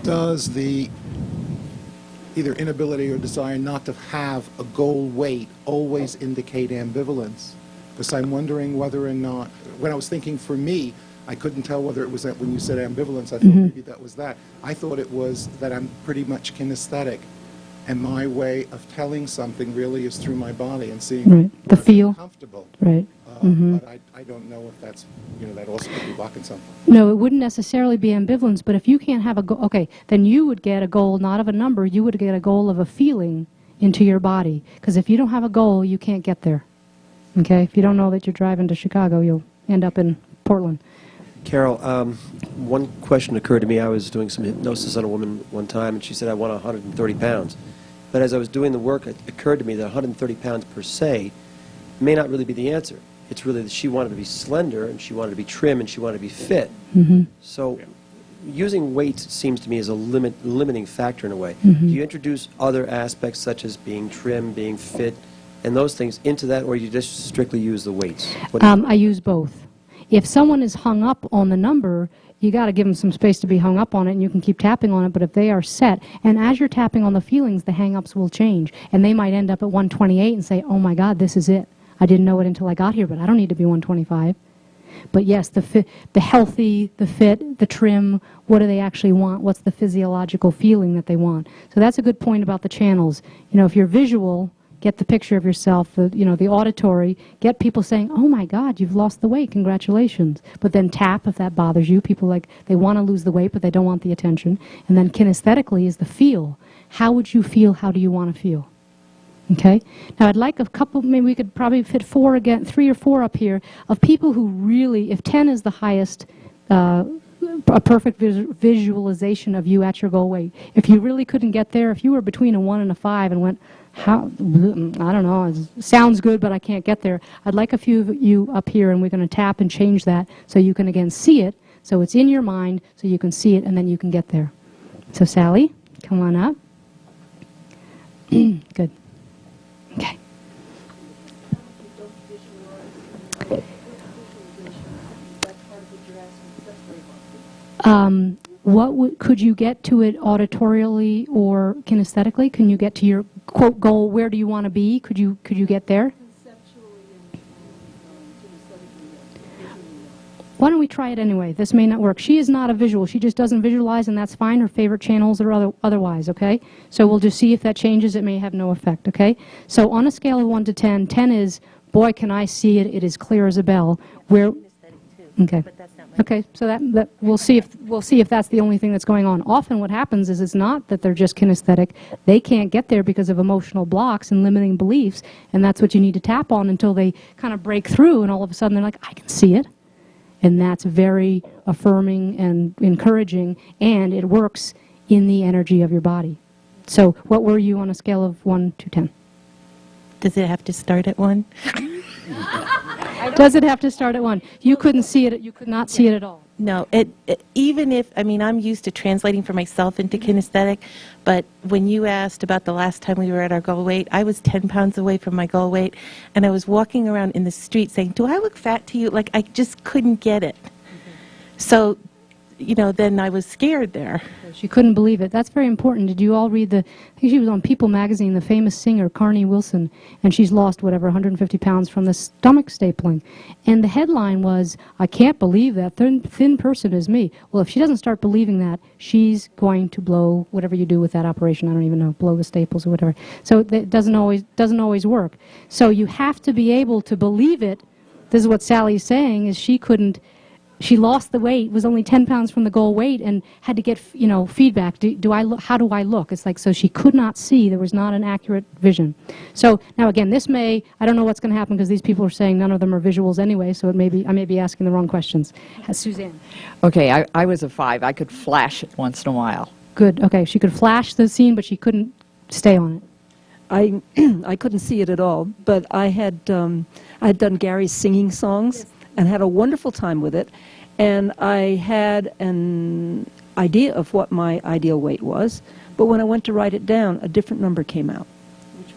Does the either inability or desire not to have a goal weight always indicate ambivalence? Because I'm wondering whether or not, when I was thinking for me, I couldn't tell whether it was that when you said ambivalence, I thought maybe that was that. I thought it was that I'm pretty much kinesthetic, and my way of telling something really is through my body and seeing the feel. Comfortable. Right. But I don't know if that's, that also could be blocking something. No, it wouldn't necessarily be ambivalence, but if you can't have a goal, okay, then you would get a goal not of a number, you would get a goal of a feeling into your body. Because if you don't have a goal, you can't get there. Okay? If you don't know that you're driving to Chicago, you'll end up in Portland. Carol, one question occurred to me. I was doing some hypnosis on a woman one time, and she said, I want 130 pounds. But as I was doing the work, it occurred to me that 130 pounds per se may not really be the answer. It's really that she wanted to be slender, and she wanted to be trim, and she wanted to be fit. So using weight seems to me as a limiting factor in a way. Do you introduce other aspects such as being trim, being fit, and those things into that, or you just strictly use the weights? I use both. If someone is hung up on the number, you got to give them some space to be hung up on it, and you can keep tapping on it. But if they are set, and as you're tapping on the feelings, the hang-ups will change. And they might end up at 128 and say, oh, my God, this is it. I didn't know it until I got here, but I don't need to be 125. But yes, the healthy, the fit, the trim, what do they actually want? What's the physiological feeling that they want? So that's a good point about the channels. If you're visual, get the picture of yourself, the auditory, get people saying, oh my God, you've lost the weight, congratulations. But then tap if that bothers you. People they want to lose the weight, but they don't want the attention. And then kinesthetically is the feel. How would you feel? How do you want to feel? Okay? Now I'd like a couple, maybe we could probably fit 3 or 4 up here, of people who really, if 10 is the highest, a perfect visualization of you at your goal weight. If you really couldn't get there, if you were between a 1 and a 5 and went, I don't know, it sounds good, but I can't get there. I'd like a few of you up here, and we're going to tap and change that so you can again see it, so it's in your mind, so you can see it, and then you can get there. So Sally, come on up. Good. Okay. Could you get to it auditorially or kinesthetically? Can you get to your quote goal? Where do you want to be? Could you get there? Why don't we try it anyway? This may not work. She is not a visual. She just doesn't visualize, and that's fine. Her favorite channels are otherwise, okay? So we'll just see if that changes. It may have no effect, okay? So on a scale of 1 to 10, 10 is, boy, can I see it. It is clear as a bell. Where? Okay. Okay, so that we'll see if that's the only thing that's going on. Often what happens is it's not that they're just kinesthetic. They can't get there because of emotional blocks and limiting beliefs, and that's what you need to tap on until they kind of break through, and all of a sudden they're like, I can see it. And that's very affirming and encouraging, and it works in the energy of your body. So what were you on a scale of 1 to 10? Does it have to start at 1? Does it have to start at 1? You couldn't see it. You could not see it at all. No. Even if, I'm used to translating for myself into kinesthetic, but when you asked about the last time we were at our goal weight, I was 10 pounds away from my goal weight, and I was walking around in the street saying, do I look fat to you? Like, I just couldn't get it. So, then I was scared there. She couldn't believe it. That's very important. Did you all read I think she was on People magazine, the famous singer, Carney Wilson, and she's lost, 150 pounds from the stomach stapling. And the headline was, I can't believe that thin person is me. Well, if she doesn't start believing that, she's going to blow whatever you do with that operation. I don't even know, blow the staples or whatever. So it doesn't always work. So you have to be able to believe it. This is what Sally's saying, is she lost the weight, was only 10 pounds from the goal weight, and had to get, feedback. How do I look? It's like, so she could not see. There was not an accurate vision. So now again, I don't know what's going to happen because these people are saying none of them are visuals anyway, so I may be asking the wrong questions. Suzanne. Okay, I was a 5. I could flash it once in a while. Good, okay. She could flash the scene, but she couldn't stay on it. I couldn't see it at all, but I had done Gary's singing songs. Yes. And had a wonderful time with it, and I had an idea of what my ideal weight was, but when I went to write it down, a different number came out.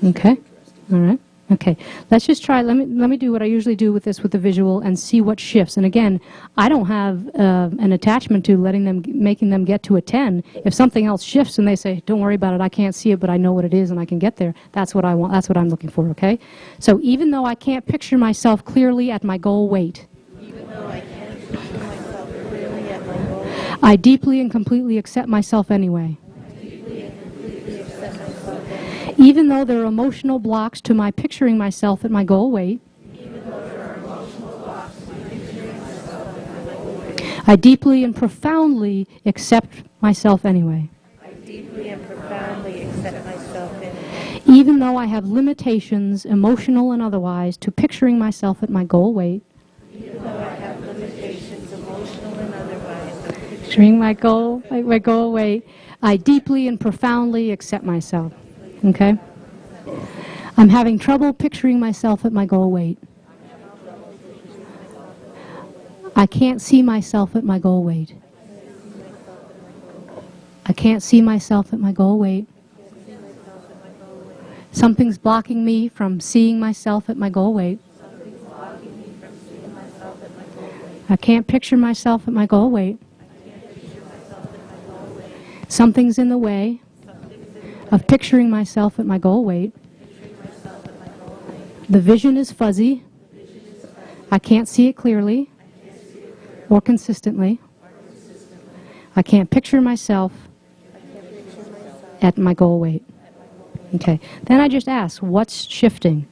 Okay, all right. Okay, let's just try, let me do what I usually do with this, with the visual, and see what shifts. And again, I don't have an attachment to making them get to a 10. If something else shifts and they say, don't worry about it, I can't see it, but I know what it is and I can get there, that's what I want, that's what I'm looking for, okay? So even though I can't picture myself clearly at my goal weight, I deeply and completely accept myself anyway. Even though there are emotional blocks to my picturing myself at my goal weight, I deeply and profoundly accept myself anyway. Even though I have limitations, emotional and otherwise, to picturing myself at my goal weight, picturing my goal weight, I deeply and profoundly accept myself. Okay? I'm having trouble picturing myself at my goal weight. I can't see myself at my goal weight. I can't see myself at my goal weight. Something's blocking me from seeing myself at my goal weight. I can't picture myself at my goal weight. Something's in the way of picturing myself at my goal weight. The vision is fuzzy. I can't see it clearly or consistently. I can't picture myself at my goal weight. Okay. Then I just ask, what's shifting?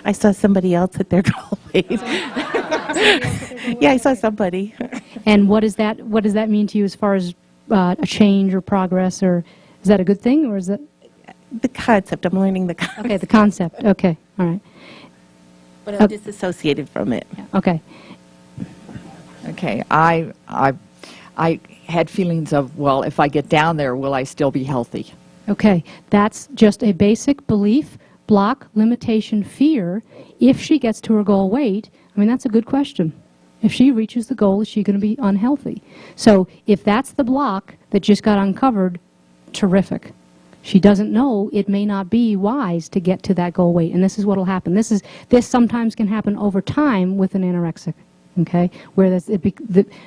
I saw somebody else at their goal weight. Yeah, I saw somebody. And what does that mean to you as far as a change or progress, or is that a good thing, or is that? The concept. I'm learning the concept. Okay, the concept. Okay, all right. But I'm disassociated from it. Okay. Okay, I had feelings of, well, if I get down there, will I still be healthy? Okay, that's just a basic belief, block, limitation, fear. If she gets to her goal weight, I mean, that's a good question. If she reaches the goal, is she going to be unhealthy? So if that's the block that just got uncovered, terrific. She doesn't know, it may not be wise to get to that goal weight. And this is what will happen. This sometimes can happen over time with an anorexic. Okay, where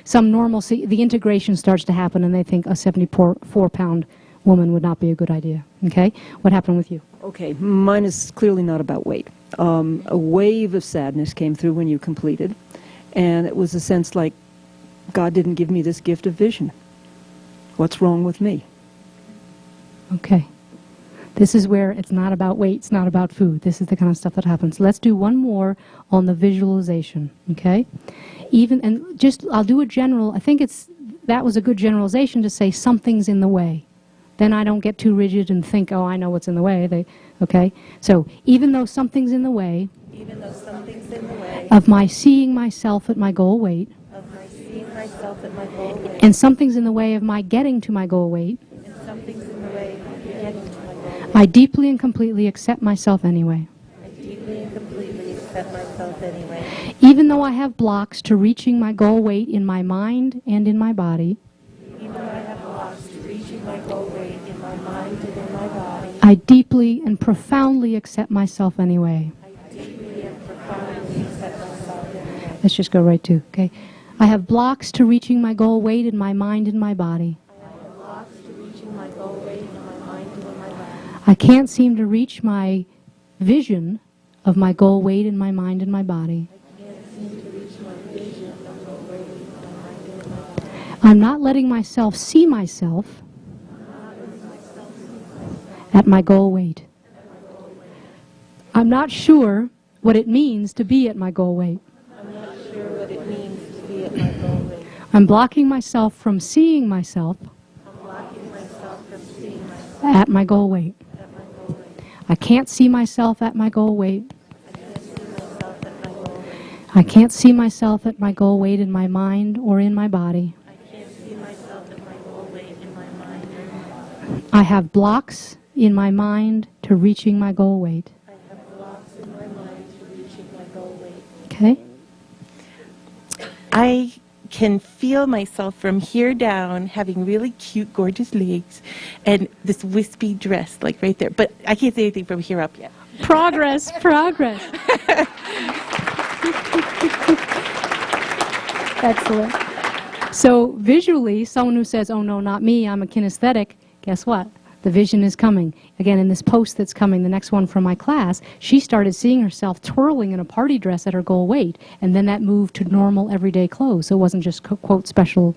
some normalcy, the integration starts to happen, and they think a 74-pound woman would not be a good idea. Okay, what happened with you? Okay, mine is clearly not about weight. A wave of sadness came through when you completed, and it was a sense like God didn't give me this gift of vision. What's wrong with me? Okay. This is where it's not about weight, it's not about food. This is the kind of stuff that happens. Let's do one more on the visualization, okay? I'll do a general, I think that was a good generalization to say something's in the way. Then I don't get too rigid and think, oh, I know what's in the way. Okay? So even though something's in the way, of my seeing myself at my goal weight, and something's in the way of my getting to my goal weight, I deeply and completely accept myself anyway. Even though I have blocks to reaching my goal weight in my mind and in my body, I deeply and profoundly accept myself anyway. Let's just go right to, okay? I have blocks to reaching my goal weight in my mind and my body. I can't seem to reach my vision of my goal weight in my mind and my body. I'm not letting myself see myself at my goal weight. I'm not sure what it means to be at my goal weight. I'm blocking myself from seeing myself at my goal weight. I can't see myself at my goal weight. I can't see myself at my goal weight in my mind or in my body. I have blocks in my mind to reaching my goal weight. Okay? I can feel myself from here down having really cute, gorgeous legs and this wispy dress, like right there. But I can't say anything from here up yet. Progress, progress. Excellent. So visually, someone who says, oh no, not me, I'm a kinesthetic, guess what? The vision is coming. Again, in this post that's coming, the next one from my class, she started seeing herself twirling in a party dress at her goal weight, and then that moved to normal everyday clothes. So it wasn't just, quote, special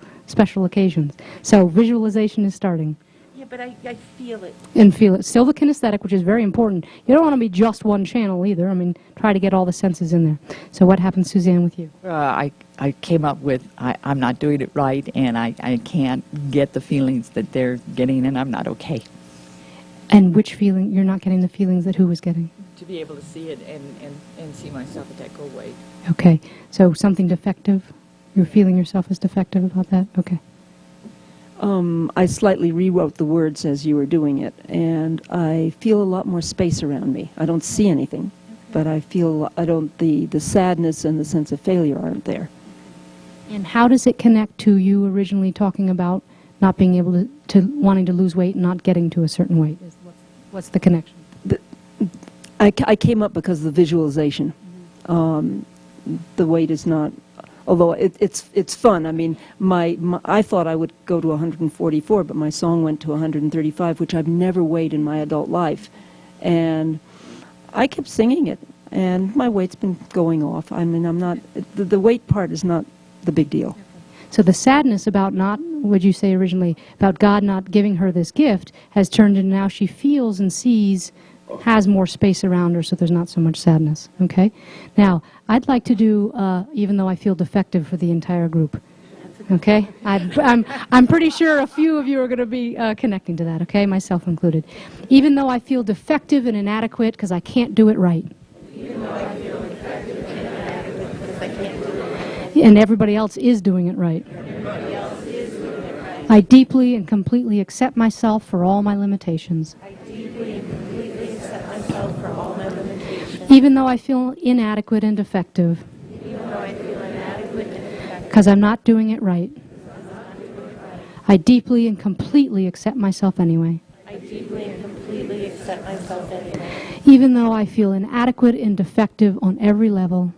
occasions. So visualization is starting. Yeah, but I feel it. And feel it. Still the kinesthetic, which is very important. You don't want to be just one channel either. I mean, try to get all the senses in there. So what happens, Suzanne, with you? I came up with, I'm not doing it right, and I can't get the feelings that they're getting, and I'm not okay. And which feeling? You're not getting the feelings that who was getting? To be able to see it and see myself at that goal weight. Okay. So something defective? You're feeling yourself as defective about that? Okay. I slightly rewrote the words as you were doing it, and I feel a lot more space around me. I don't see anything, but I feel the sadness and the sense of failure aren't there. And how does it connect to you originally talking about not being able to wanting to lose weight and not getting to a certain weight? What's the connection? I came up because of the visualization. The weight is not, although it's fun. I mean, I thought I would go to 144, but my song went to 135, which I've never weighed in my adult life. And I kept singing it, and my weight's been going off. I mean, the weight part is not the big deal. So the sadness about not, would you say originally, about God not giving her this gift has turned into now she feels and sees, has more space around her, so there's not so much sadness. Okay? Now, I'd like to do, even though I feel defective for the entire group. Okay? I'm pretty sure a few of you are going to be connecting to that, okay? Myself included. Even though I feel defective and inadequate because I can't do it right. Even though I feel defective and inadequate because I can't do it right. And everybody else is doing it right. I deeply and completely accept myself for all my limitations. Even though I feel inadequate and defective. Because I'm not doing it right. I deeply and completely accept myself anyway. Even though I feel inadequate and defective on every level.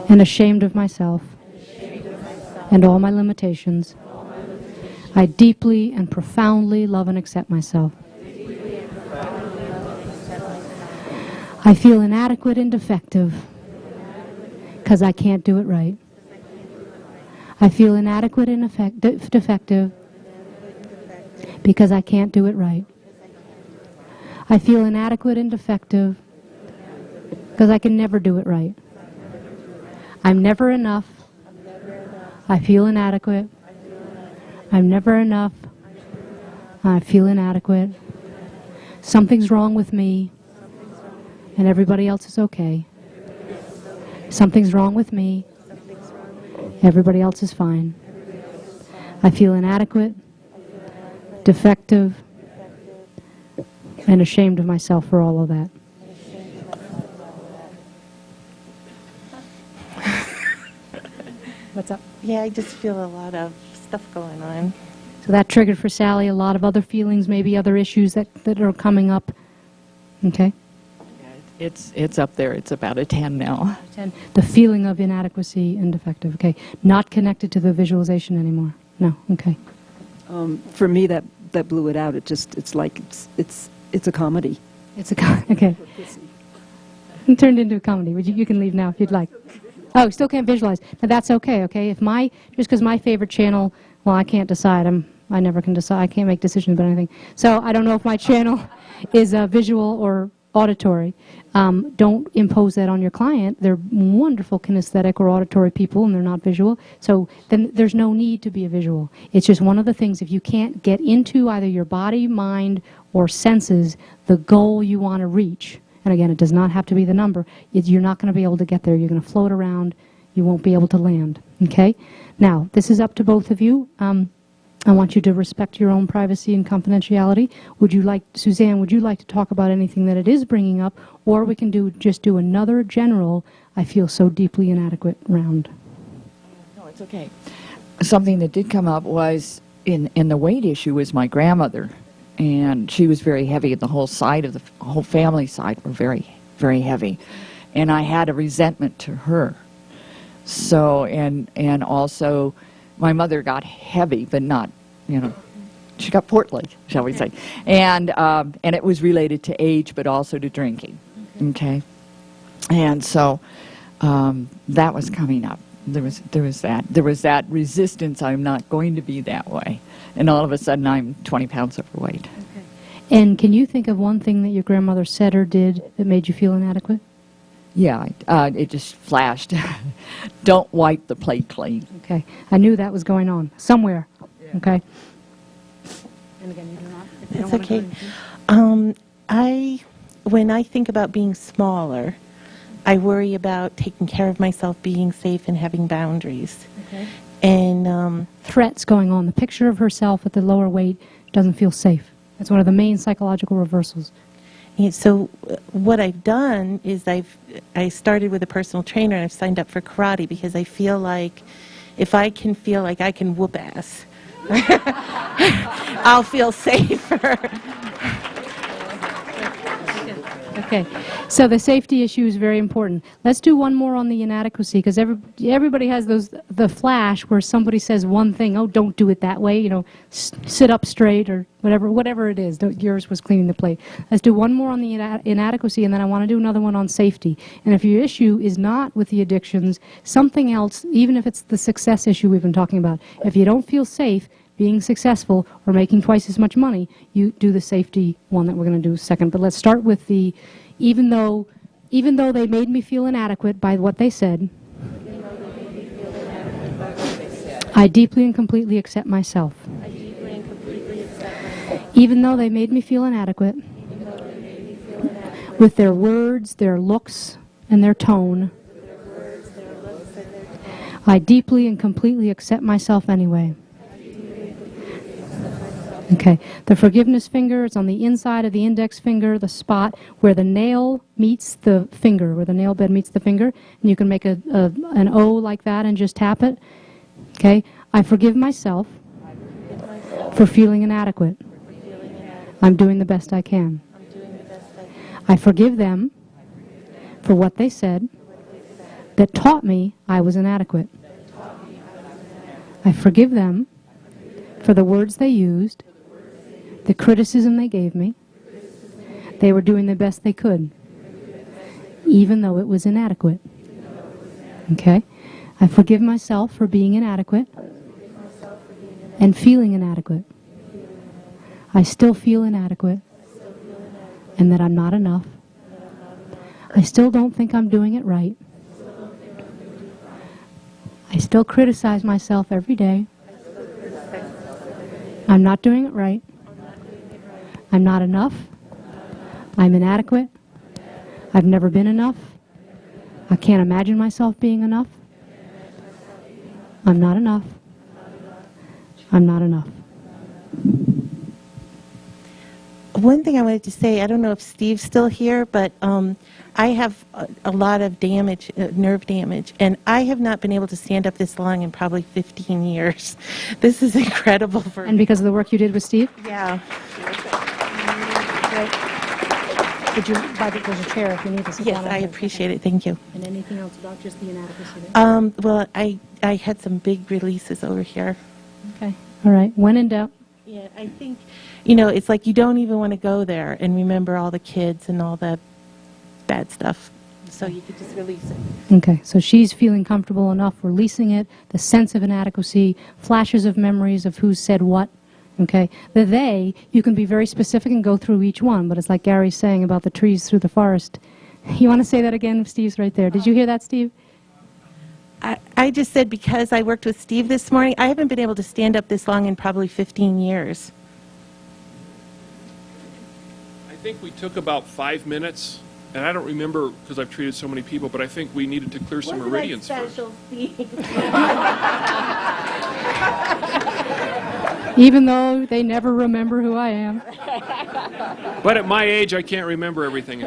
And ashamed of myself. And all my limitations. I deeply and profoundly love and accept myself. I feel inadequate and defective because I can't do it right. I feel inadequate and defective because I can't do it right. I feel inadequate and defective because I can never do it right. I'm never enough. I feel inadequate. I'm never enough. I feel inadequate. Something's wrong with me, and everybody else is okay. Something's wrong with me. Everybody else is fine. I feel inadequate, defective, and ashamed of myself for all of that. What's up? Yeah, I just feel a lot of stuff going on. So that triggered for Sally a lot of other feelings, maybe other issues that are coming up. Okay? It's up there. It's about a 10 now. 10. The feeling of inadequacy and defective. Okay. Not connected to the visualization anymore. No. Okay. For me, that blew it out. It's like it's a comedy. It's okay. It turned into a comedy. You can leave now if you'd like. Oh, still can't visualize. Now that's okay. Okay. If just because my favorite channel, well, I can't decide. I never can decide. I can't make decisions about anything. So I don't know if my channel is visual or auditory. Don't impose that on your client. They're wonderful kinesthetic or auditory people, and they're not visual. So then there's no need to be a visual. It's just one of the things, if you can't get into either your body, mind, or senses, the goal you want to reach, and again, it does not have to be the number, you're not going to be able to get there. You're going to float around. You won't be able to land. Okay? Now, this is up to both of you. I want you to respect your own privacy and confidentiality. Suzanne, would you like to talk about anything that it is bringing up, or we can just do another general I feel so deeply inadequate round. No, it's okay. Something that did come up was in the weight issue was my grandmother, and she was very heavy. The whole side of the whole family side were very, very heavy, and I had a resentment to her. So and also, my mother got heavy, but not, she got portly, shall we say, and it was related to age, but also to drinking. Okay, and so that was coming up. There was that resistance. I'm not going to be that way, and all of a sudden I'm 20 pounds overweight. And can you think of one thing that your grandmother said or did that made you feel inadequate? Yeah, it just flashed. Don't wipe the plate clean. Okay. I knew that was going on somewhere. Okay. And again, you do not. If you It's don't wanna okay. When I think about being smaller, I worry about taking care of myself, being safe, and having boundaries. Okay. And Threats going on. The picture of herself at the lower weight doesn't feel safe. That's one of the main psychological reversals. so what I've done is I started with a personal trainer, and I've signed up for karate because I feel like if I can feel like I can whoop ass, I'll feel safer. Okay, so the safety issue is very important. Let's do one more on the inadequacy, because everybody has the flash where somebody says one thing, oh, don't do it that way, sit up straight or whatever it is. Yours was cleaning the plate. Let's do one more on the inadequacy, and then I want to do another one on safety. And if your issue is not with the addictions, something else, even if it's the success issue we've been talking about, if you don't feel safe being successful or making twice as much money, you do the safety one that we're going to do second. But let's start with the, even though they made me feel inadequate by what they said, I deeply and completely accept myself. Even though they made me feel inadequate, with their words, their looks, and their tone, I deeply and completely accept myself anyway. Okay, the forgiveness finger is on the inside of the index finger, the spot where the nail meets the finger, where the nail bed meets the finger, and you can make an O like that and just tap it. Okay, I forgive myself for feeling inadequate. I'm doing the best I can. I forgive them for what they said that taught me I was inadequate. I forgive them for the words they used, the criticism they gave me. They were doing the best they could, even though it was inadequate. Okay? I forgive myself for being inadequate and feeling inadequate. I still feel inadequate and that I'm not enough. I still don't think I'm doing it right. I still criticize myself every day. I'm not doing it right. I'm not enough. I'm inadequate. I've never been enough. I can't imagine myself being enough. I'm not enough. I'm not enough. One thing I wanted to say, I don't know if Steve's still here, but I have a lot of damage, nerve damage, and I have not been able to stand up this long in probably 15 years. This is incredible for me. And because of the work you did with Steve? Yeah. Could you buy there's a chair if you need to sit Yes, down. I appreciate it. Thank you. And anything else about just the inadequacy there? Well, I had some big releases over here. Okay. All right. When in doubt. Yeah, I think, it's like you don't even want to go there and remember all the kids and all that bad stuff. So you could just release it. Okay. So she's feeling comfortable enough releasing it, the sense of inadequacy, flashes of memories of who said what. Okay. The they, you can be very specific and go through each one, but it's like Gary's saying about the trees through the forest. You want to say that again? Steve's right there. Did you hear that, Steve? I just said because I worked with Steve this morning, I haven't been able to stand up this long in probably 15 years. I think we took about 5 minutes, and I don't remember because I've treated so many people, but I think we needed to clear some meridians first. Even though they never remember who I am. But at my age, I can't remember everything.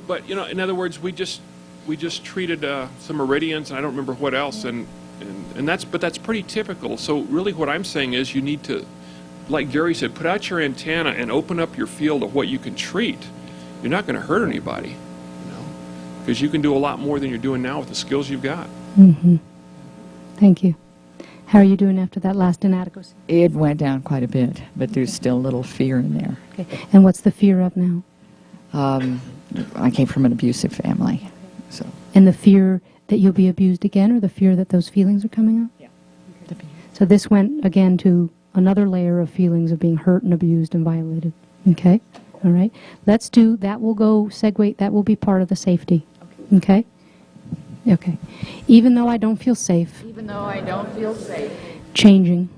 But, in other words, we just we just treated some meridians, and I don't remember what else, and that's pretty typical. So really what I'm saying is you need to, like Gary said, put out your antenna and open up your field of what you can treat. You're not going to hurt anybody, because you can do a lot more than you're doing now with the skills you've got. Mm-hmm. Thank you. How are you doing after that last inadequacy? It went down quite a bit, but there's still a little fear in there. Okay. And what's the fear of now? I came from an abusive family, so. And the fear that you'll be abused again, or the fear that those feelings are coming up? Yeah. So this went again to another layer of feelings of being hurt and abused and violated. Okay? All right? Let's do, that will go, segue, that will be part of the safety. Okay? Okay. Even though I don't feel safe. Even though I don't feel safe. Changing.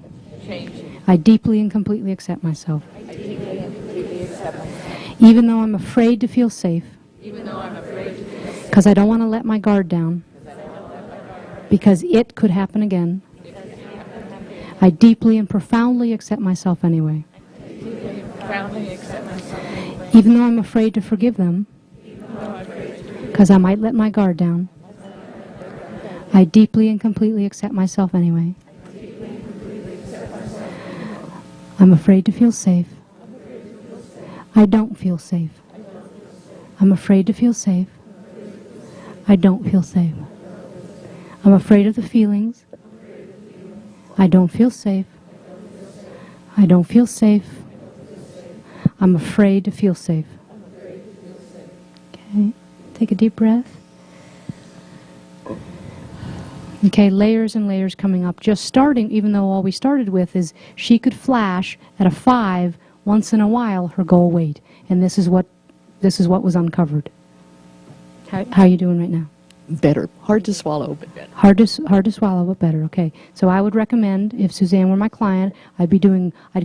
Changing. I deeply and completely accept myself. I deeply and completely accept myself. Even though I'm afraid to feel safe. Even though I'm afraid to feel safe. Because I don't want to let my guard down. Because it could happen again. I deeply and profoundly accept myself anyway. Even though I'm afraid to forgive them. Because I might let my guard down. I deeply and completely accept myself anyway. I'm afraid to feel safe. I don't feel safe. I'm afraid to feel safe. I don't feel safe. I'm afraid of the feelings. I don't feel safe. I don't feel safe. I'm afraid to feel safe. Okay, take a deep breath. Okay, layers and layers coming up. Just starting, even though all we started with is she could flash at a 5 once in a while her goal weight. And this is what was uncovered. How are you doing right now? Better. Hard to swallow, but better. Hard to swallow, but better. Okay. So I would recommend, if Suzanne were my client, I'd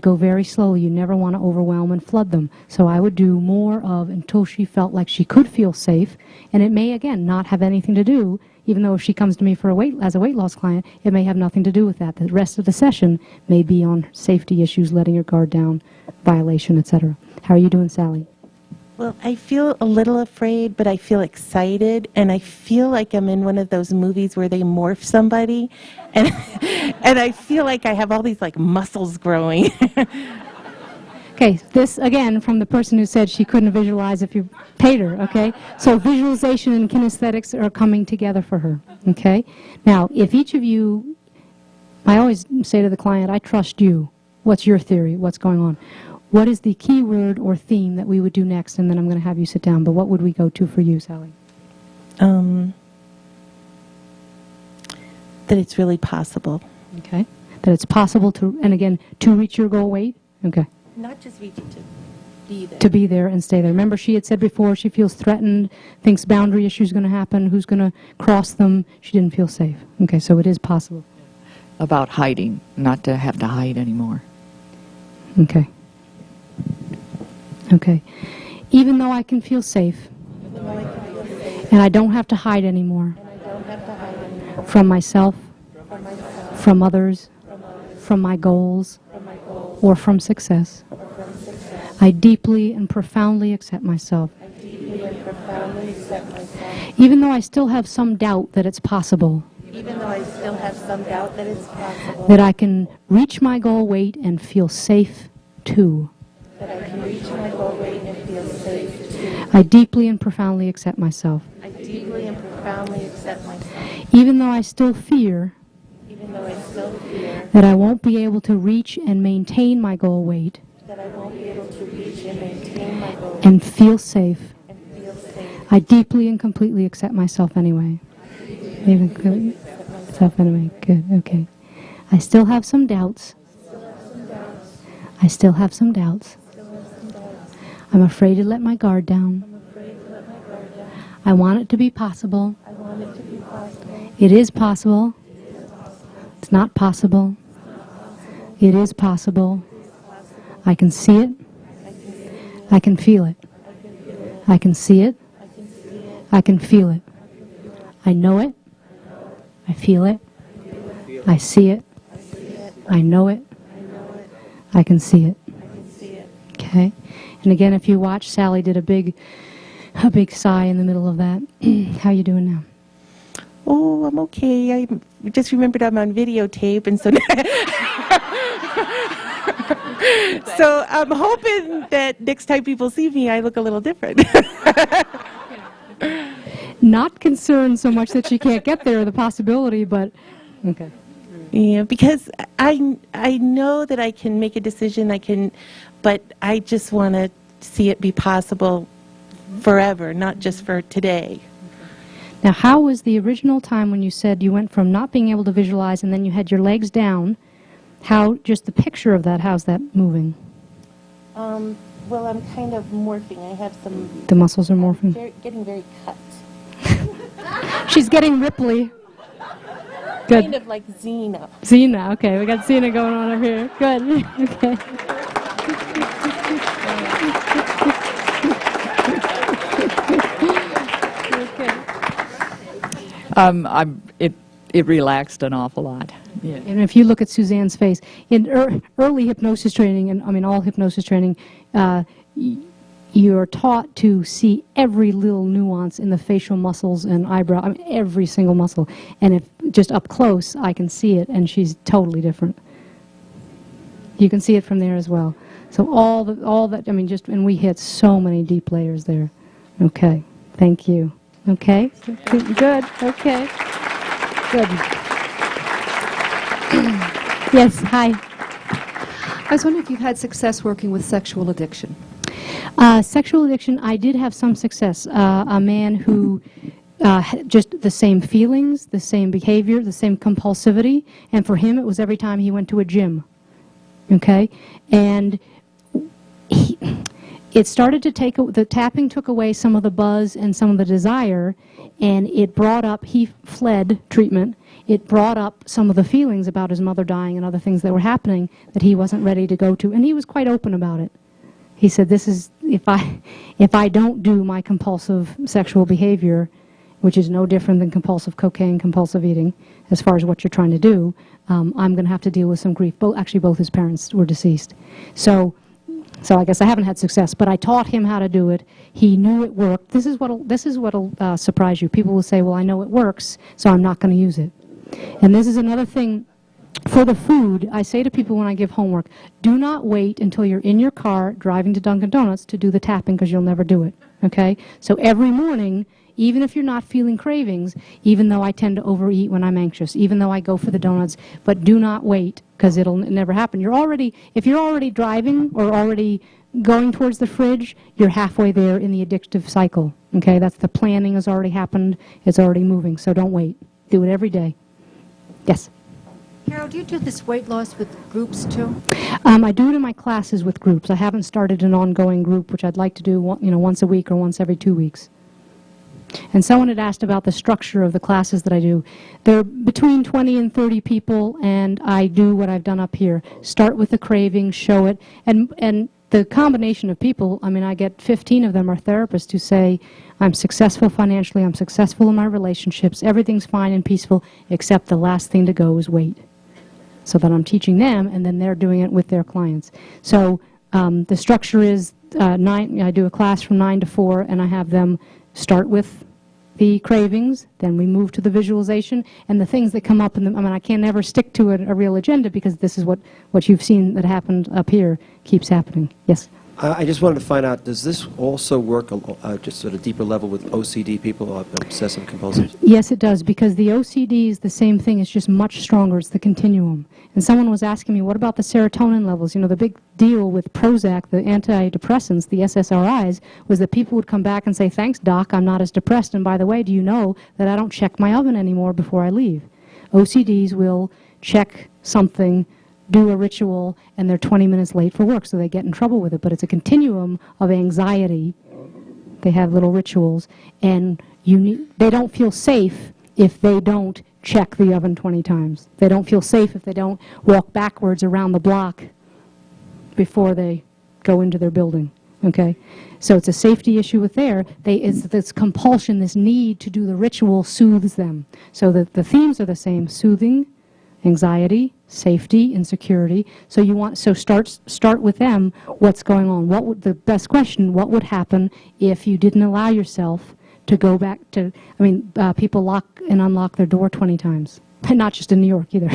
go very slowly. You never want to overwhelm and flood them. So I would do more of until she felt like she could feel safe. And it may, again, not have anything to do, even though if she comes to me for as a weight loss client, it may have nothing to do with that. The rest of the session may be on safety issues, letting your guard down, violation, etc. How are you doing, Sally? Well, I feel a little afraid, but I feel excited, and I feel like I'm in one of those movies where they morph somebody, and and I feel like I have all these like muscles growing. Okay, this again from the person who said she couldn't visualize if you paid her, okay? So visualization and kinesthetics are coming together for her, okay? Now, if each of you, I always say to the client, I trust you. What's your theory? What's going on? What is the key word or theme that we would do next? And then I'm going to have you sit down. But what would we go to for you, Sally? That it's really possible. Okay. That it's possible to, and again, to reach your goal weight? Okay. Not just reaching, to be there. To be there and stay there. Remember, she had said before she feels threatened, thinks boundary issues going to happen, who's going to cross them. She didn't feel safe. Okay, so it is possible. About hiding, not to have to hide anymore. Okay. Okay. Even though I can feel safe, and I don't have to hide anymore from myself, from others, from my goals, or from success, I deeply and profoundly accept myself. Even though I still have some doubt that it's possible, that I can reach my goal weight and feel safe too. I deeply and profoundly accept myself. Even though I still fear that I won't be able to reach and maintain my goal weight and feel safe, I deeply and completely accept myself anyway. Myself anyway. Good. Okay. I still have some doubts. I still have some doubts. I'm afraid to let my guard down. I want it to be possible. It is possible. It's not possible. It is possible. I can see it. I can feel it. I can see it. I can feel it. I know it. I feel it. I see it. I know it. I can see it. Okay? And again, if you watch, Sally did a big A big sigh in the middle of that. How you doing now? Oh, I'm okay. I just remembered I'm on videotape, and so so I'm hoping that next time people see me, I look a little different. Not concerned so much that she can't get there, the possibility, but okay. Yeah, because I know that I can make a decision. But I just want to see it be possible forever, not just for today. Now, how was the original time when you said you went from not being able to visualize and then you had your legs down? How, just the picture of that, how's that moving? Well, I'm kind of morphing. I have some... The muscles are morphing. Getting very cut. She's getting Ripley. Good. Kind of like Xena. Xena, okay. We got Xena going on over here. Good. Okay. It relaxed an awful lot. Yeah. And if you look at Suzanne's face, in early hypnosis training, and I mean all hypnosis training, you're taught to see every little nuance in the facial muscles and eyebrow, I mean every single muscle. And if just up close, I can see it, and she's totally different. You can see it from there as well. So all that, I mean, and we hit so many deep layers there. Okay, thank you. Okay, good, okay. Good. Yes, hi. I was wondering if you've had success working with sexual addiction. Sexual addiction, I did have some success. A man who had just the same feelings, the same behavior, the same compulsivity, and for him it was every time he went to a gym. Okay? And it started to the tapping took away some of the buzz and some of the desire, and it brought up, he fled treatment, it brought up some of the feelings about his mother dying and other things that were happening that he wasn't ready to go to, and he was quite open about it. He said, this is, if I don't do my compulsive sexual behavior, which is no different than compulsive cocaine, compulsive eating, as far as what you're trying to do, I'm going to have to deal with some grief. Actually, both his parents were deceased. So I guess I haven't had success, but I taught him how to do it. He knew it worked. This is what'll surprise you. People will say, well, I know it works, so I'm not going to use it. And this is another thing. For the food, I say to people when I give homework, do not wait until you're in your car driving to Dunkin' Donuts to do the tapping, because you'll never do it, okay? So every morning, even if you're not feeling cravings, even though I tend to overeat when I'm anxious, even though I go for the donuts, but do not wait, because it'll never happen. If you're already driving or already going towards the fridge, you're halfway there in the addictive cycle, okay? That's the planning has already happened. It's already moving, so don't wait. Do it every day. Yes? Carol, do you do this weight loss with groups too? I do it in my classes with groups. I haven't started an ongoing group, which I'd like to do once a week or once every 2 weeks. And someone had asked about the structure of the classes that I do. They're between 20 and 30 people, and I do what I've done up here. Start with the craving, show it, and the combination of people, I mean, I get 15 of them are therapists who say, I'm successful financially, I'm successful in my relationships, everything's fine and peaceful, except the last thing to go is weight. So that I'm teaching them, and then they're doing it with their clients. So the structure is I do a class from 9 to 4, and I have them start with the cravings, then we move to the visualization, and the things that come up, I can never stick to a real agenda, because this is what you've seen that happened up here keeps happening. Yes? I just wanted to find out, does this also work just at a deeper level with OCD people, obsessive compulsive? Yes, it does, because the OCD is the same thing. It's just much stronger. It's the continuum. And someone was asking me, what about the serotonin levels? You know, the big deal with Prozac, the antidepressants, the SSRIs, was that people would come back and say, thanks, doc, I'm not as depressed. And by the way, do you know that I don't check my oven anymore before I leave? OCDs will check something, do a ritual, and they're 20 minutes late for work, so they get in trouble with it. But it's a continuum of anxiety. They have little rituals, and they don't feel safe if they don't check the oven 20 times. They don't feel safe if they don't walk backwards around the block before they go into their building. Okay? So it's a safety issue with it's this compulsion, this need to do the ritual soothes them. So the themes are the same, soothing, anxiety, safety, insecurity. So you want, so start with them. What's going on? What would, the best question, what would happen if you didn't allow yourself to go back to, people lock and unlock their door 20 times. Not just in New York either.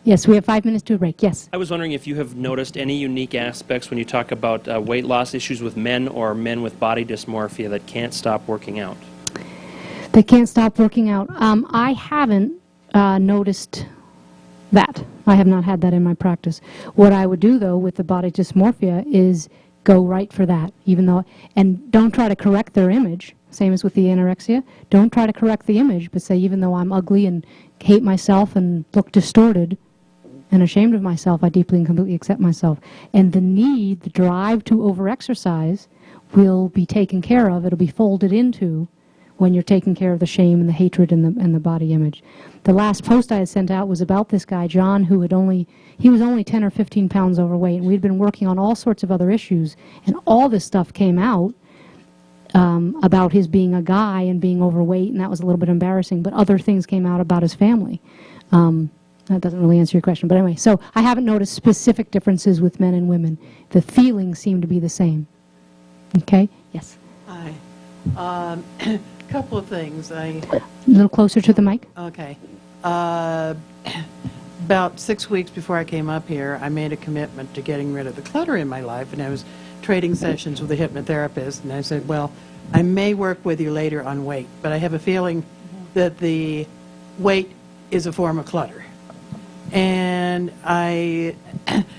Yes, we have 5 minutes to a break. Yes. I was wondering if you have noticed any unique aspects when you talk about weight loss issues with men or men with body dysmorphia that can't stop working out. They can't stop working out. I haven't noticed that. I have not had that in my practice. What I would do, though, with the body dysmorphia is go right for that, even though, and don't try to correct their image, same as with the anorexia. Don't try to correct the image, but say, even though I'm ugly and hate myself and look distorted and ashamed of myself, I deeply and completely accept myself. And the need, the drive to overexercise will be taken care of. It'll be folded into when you're taking care of the shame and the hatred and the body image. The last post I had sent out was about this guy, John, who he was only 10 or 15 pounds overweight, and we'd been working on all sorts of other issues, and all this stuff came out about his being a guy and being overweight, and that was a little bit embarrassing, but other things came out about his family. That doesn't really answer your question, but anyway, so I haven't noticed specific differences with men and women. The feelings seem to be the same. Okay? Yes. Hi. Couple of things. A little closer to the mic. Okay. About 6 weeks before I came up here, I made a commitment to getting rid of the clutter in my life, and I was trading sessions with a hypnotherapist, and I said, well, I may work with you later on weight, but I have a feeling that the weight is a form of clutter. And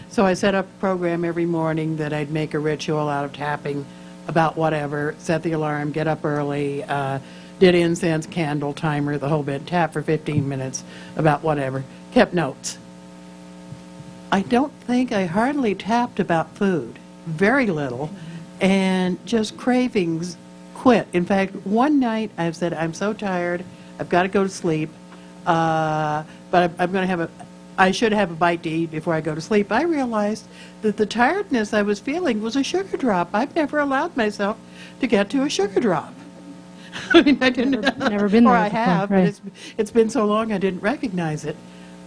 so I set up a program every morning that I'd make a ritual out of tapping about whatever, set the alarm, get up early, did incense, candle, timer, the whole bit, tap for 15 minutes about whatever, kept notes. I don't think I hardly tapped about food, very little, and just cravings quit. In fact, one night I've said, I'm so tired, I've got to go to sleep, but I'm going to I should have a bite to eat before I go to sleep. I realized that the tiredness I was feeling was a sugar drop. I've never allowed myself to get to a sugar drop. I mean, I didn't. Never been there or I before, have, right. but it's been so long I didn't recognize it.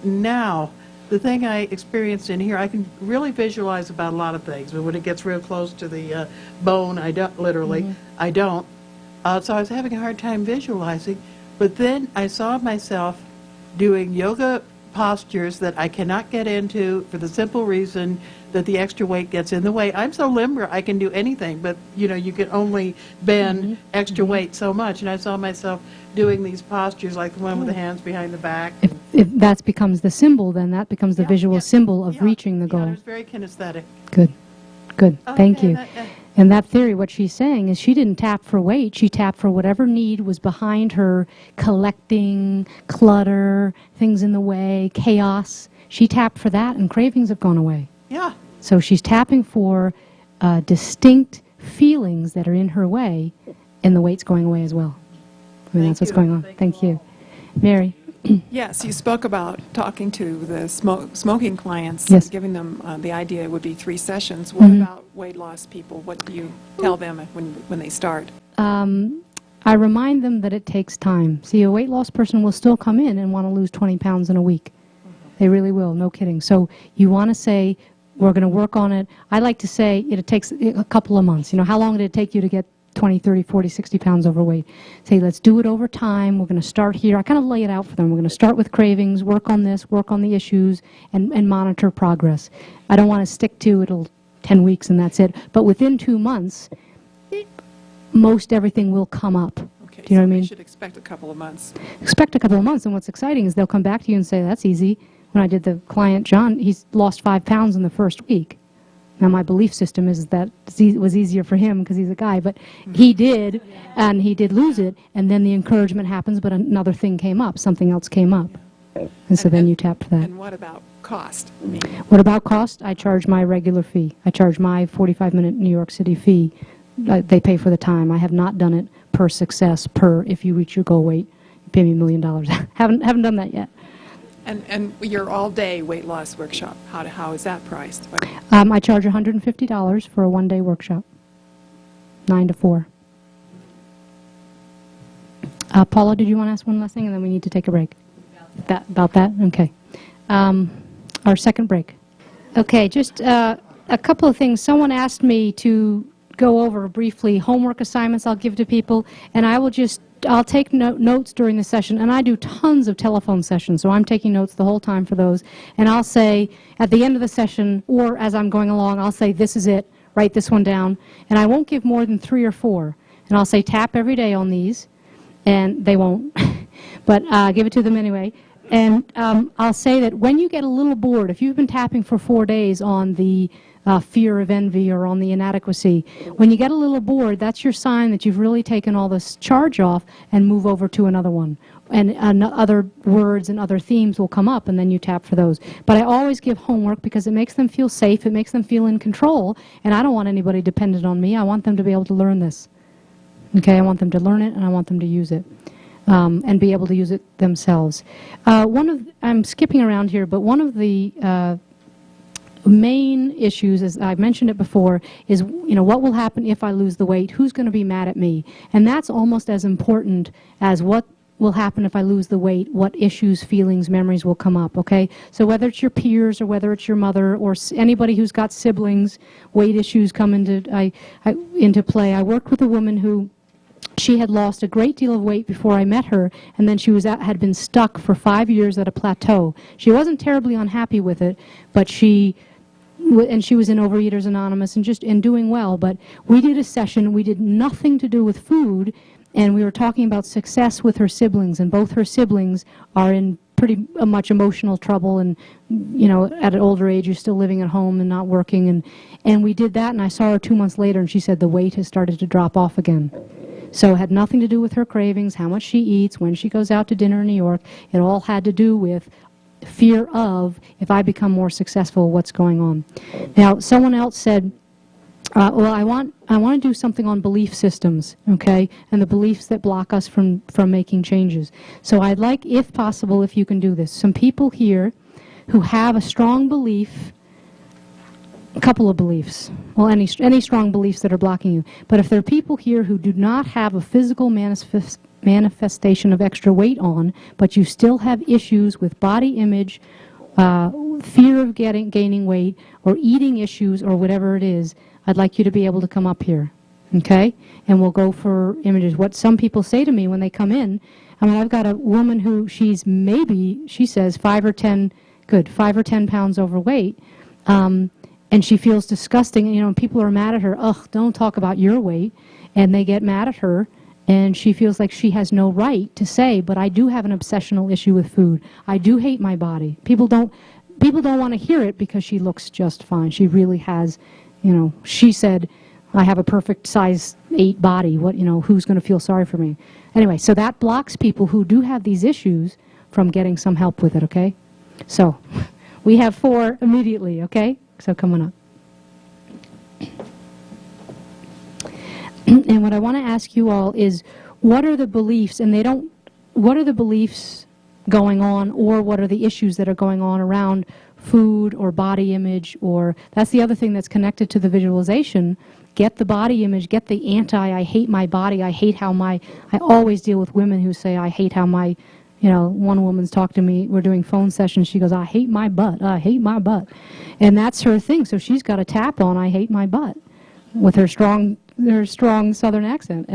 Now, the thing I experienced in here, I can really visualize about a lot of things, but when it gets real close to the bone, I don't, literally, I don't. So I was having a hard time visualizing, but then I saw myself doing yoga postures that I cannot get into for the simple reason that the extra weight gets in the way. I'm so limber, I can do anything, but you can only bend extra weight so much. And I saw myself doing these postures like the one with the hands behind the back. If that becomes the symbol, then that becomes the visual symbol of reaching the goal. It was very kinesthetic. Good. Good. Thank Okay, you. And that theory, what she's saying is she didn't tap for weight. She tapped for whatever need was behind her, collecting, clutter, things in the way, chaos. She tapped for that, and cravings have gone away. Yeah. So she's tapping for distinct feelings that are in her way, and the weight's going away as well. I mean, that's what's going on. Thank you. Mary. Yes, you spoke about talking to the smoking clients, Yes. giving them the idea it would be 3 sessions. What about weight loss people? What do you tell them when they start? I remind them that it takes time. See, a weight loss person will still come in and want to lose 20 pounds in a week. They really will, no kidding. So you want to say, we're going to work on it. I like to say it takes a couple of months. How long did it take you to get 20, 30, 40, 60 pounds overweight? Say, let's do it over time. We're going to start here. I kind of lay it out for them. We're going to start with cravings, work on this, work on the issues, and monitor progress. I don't want to stick to it'll 10 weeks and that's it. But within 2 months, most everything will come up. Okay, Do you know so what I mean? they should expect a couple of months. Expect a couple of months, and what's exciting is they'll come back to you and say, that's easy. When I did the client, John, he's lost 5 pounds in the first week. Now, my belief system is that it was easier for him because he's a guy, but he did, and he did lose it, and then the encouragement happens, but another thing came up, something else came up. And so then you tap for that. And what about cost? What about cost? I charge my regular fee. I charge my 45-minute New York City fee. They pay for the time. I have not done it per success, if you reach your goal weight, you pay me $1 million. haven't done that yet. And your all-day weight loss workshop, how is that priced? I charge $150 for a one-day workshop, 9 to 4. Paula, did you want to ask one last thing, and then we need to take a break? About that? Okay. our second break. Okay, just a couple of things. Someone asked me to go over briefly homework assignments I'll give to people, and I'll take notes during the session, and I do tons of telephone sessions, so I'm taking notes the whole time for those, and I'll say at the end of the session, or as I'm going along, I'll say, this is it, write this one down, and I won't give more than 3 or 4, and I'll say tap every day on these, and they won't, but give it to them anyway. And I'll say that when you get a little bored, if you've been tapping for 4 days on the fear of envy or on the inadequacy, when you get a little bored, that's your sign that you've really taken all this charge off and move over to another one. And other words and other themes will come up, and then you tap for those. But I always give homework because it makes them feel safe, it makes them feel in control, and I don't want anybody dependent on me. I want them to be able to learn this. Okay, I want them to learn it, and I want them to use it. And be able to use it themselves. I'm skipping around here, but one of the main issues, as I've mentioned it before, is what will happen if I lose the weight? Who's going to be mad at me? And that's almost as important as what will happen if I lose the weight, what issues, feelings, memories will come up, okay? So whether it's your peers or whether it's your mother or anybody who's got siblings, weight issues come into play. I worked with a woman who she had lost a great deal of weight before I met her, and then she had been stuck for 5 years at a plateau. She wasn't terribly unhappy with it, but she was in Overeaters Anonymous and doing well. But we did a session. We did nothing to do with food, and we were talking about success with her siblings, and both her siblings are in pretty much emotional trouble, and at an older age, you're still living at home and not working, and we did that, and I saw her 2 months later, and she said the weight has started to drop off again. So it had nothing to do with her cravings, how much she eats, when she goes out to dinner in New York. It all had to do with fear of, if I become more successful, what's going on. Now, someone else said, well, I want to do something on belief systems, okay, and the beliefs that block us from making changes. So I'd like, if possible, if you can do this, some people here who have a strong belief, a couple of beliefs, well, any strong beliefs that are blocking you. But if there are people here who do not have a physical manifestation of extra weight on, but you still have issues with body image, fear of gaining weight, or eating issues, or whatever it is, I'd like you to be able to come up here, okay? And we'll go for images. What some people say to me when they come in, I mean, I've got a woman who she says 5 or 10 pounds overweight, and she feels disgusting, and people are mad at her. Ugh, don't talk about your weight. And they get mad at her, and she feels like she has no right to say, but I do have an obsessional issue with food. I do hate my body. People don't want to hear it because she looks just fine. She really has, she said, I have a perfect size 8 body. Who's going to feel sorry for me? Anyway, so that blocks people who do have these issues from getting some help with it, okay? So we have 4 immediately, okay? So come on up. And what I want to ask you all is, what are the beliefs, what are the beliefs going on, or what are the issues that are going on around food or body image, or that's the other thing that's connected to the visualization. Get the body image, get the I hate my body, I hate how I always deal with women who say, I hate how one woman's talked to me, we're doing phone sessions, she goes, I hate my butt, I hate my butt. And that's her thing, so she's got to tap on, I hate my butt, with her strong Southern accent,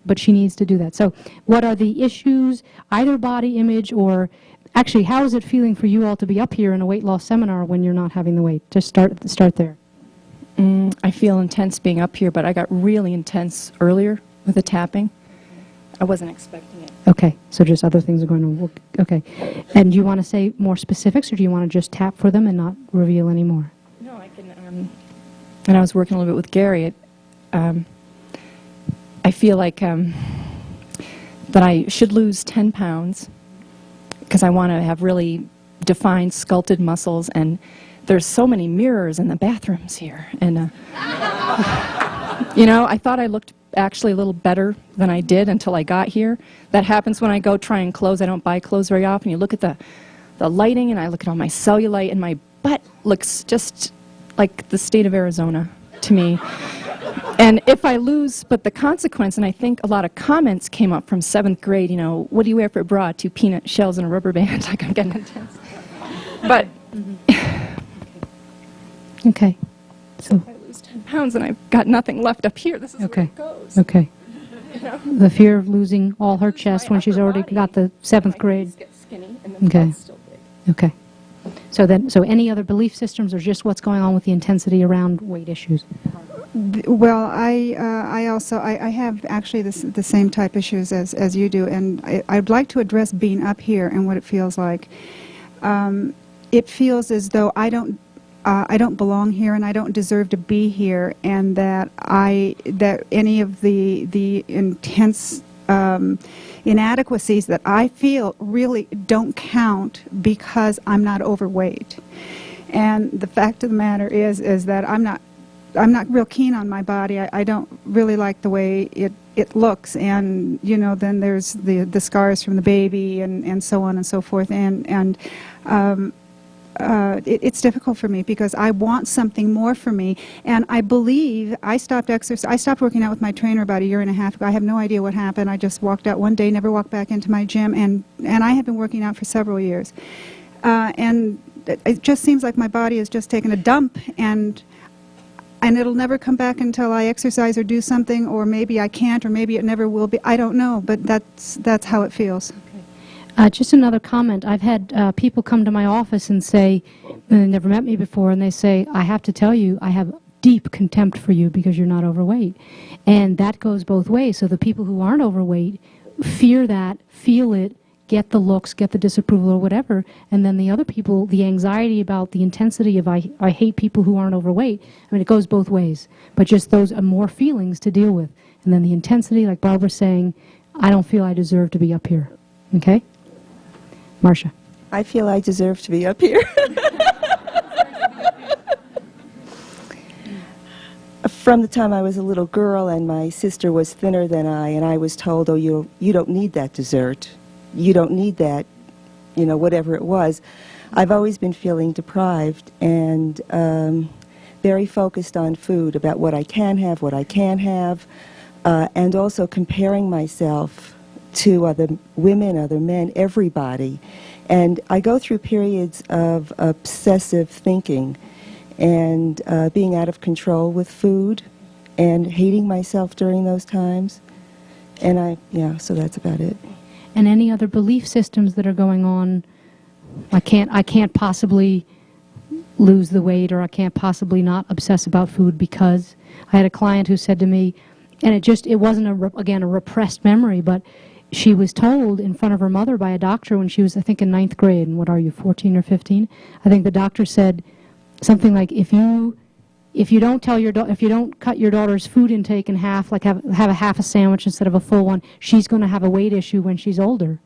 but she needs to do that. So what are the issues, either body image, or actually, how is it feeling for you all to be up here in a weight loss seminar when you're not having the weight? Just start there. I feel intense being up here, but I got really intense earlier with the tapping. I wasn't expecting it. Okay, so just other things are going on. Okay. And do you want to say more specifics, or do you want to just tap for them and not reveal any more? No, I can. And I was working a little bit with Gary. I feel like that I should lose 10 pounds because I want to have really defined, sculpted muscles, and there's so many mirrors in the bathrooms here. And, I thought I looked actually a little better than I did until I got here. That happens when I go trying clothes. I don't buy clothes very often. You look at the lighting, and I look at all my cellulite, and my butt looks just like the state of Arizona to me. And if I lose, but the consequence, and I think a lot of comments came up from 7th grade, what do you wear for a bra? 2 peanut shells and a rubber band. Like, I'm getting intense. But Okay. So, I lose 10 pounds and I've got nothing left up here. This is okay. where it goes. Okay. You know? The fear of losing all her Lose chest my when she's upper already body, got the and 7th my grade. knees get skinny and the Okay. butt's still big. Okay. So any other belief systems or just what's going on with the intensity around weight issues? Well, I also I have actually the same type issues as you do, and I'd like to address being up here and what it feels like. It feels as though I don't belong here and I don't deserve to be here, and that any of the intense inadequacies that I feel really don't count because I'm not overweight. And the fact of the matter is that I'm not real keen on my body. I don't really like the way it looks, and then there's the scars from the baby and so on and so forth, and it's difficult for me because I want something more for me. And I believe I stopped working out with my trainer about a year and a half ago. I have no idea what happened. I just walked out one day, never walked back into my gym, and I have been working out for several years. And it just seems like my body has just taken a dump, and it'll never come back until I exercise or do something, or maybe I can't, or maybe it never will be. I don't know, but that's how it feels. Just another comment. I've had people come to my office and say, they never met me before, and they say, I have to tell you, I have deep contempt for you because you're not overweight. And that goes both ways. So the people who aren't overweight fear that, feel it, get the looks, get the disapproval or whatever, and then the other people, the anxiety about the intensity of I hate people who aren't overweight. I mean, it goes both ways, but just those are more feelings to deal with. And then the intensity, like Barbara's saying, I don't feel I deserve to be up here. Okay? Marcia. I feel I deserve to be up here. From the time I was a little girl and my sister was thinner than I, and I was told, oh, you don't need that dessert. You don't need that, whatever it was. I've always been feeling deprived and very focused on food, about what I can have, what I can't have, and also comparing myself to other women, other men, everybody. And I go through periods of obsessive thinking and being out of control with food and hating myself during those times. And so that's about it. And any other belief systems that are going on? I can't possibly lose the weight, or I can't possibly not obsess about food because. I had a client who said to me, and it wasn't a repressed memory, but she was told in front of her mother by a doctor when she was, I think, in 9th grade. And what are you, 14 or 15? I think the doctor said something like, if you don't cut your daughter's food intake in half, like have a half a sandwich instead of a full one, she's going to have a weight issue when she's older.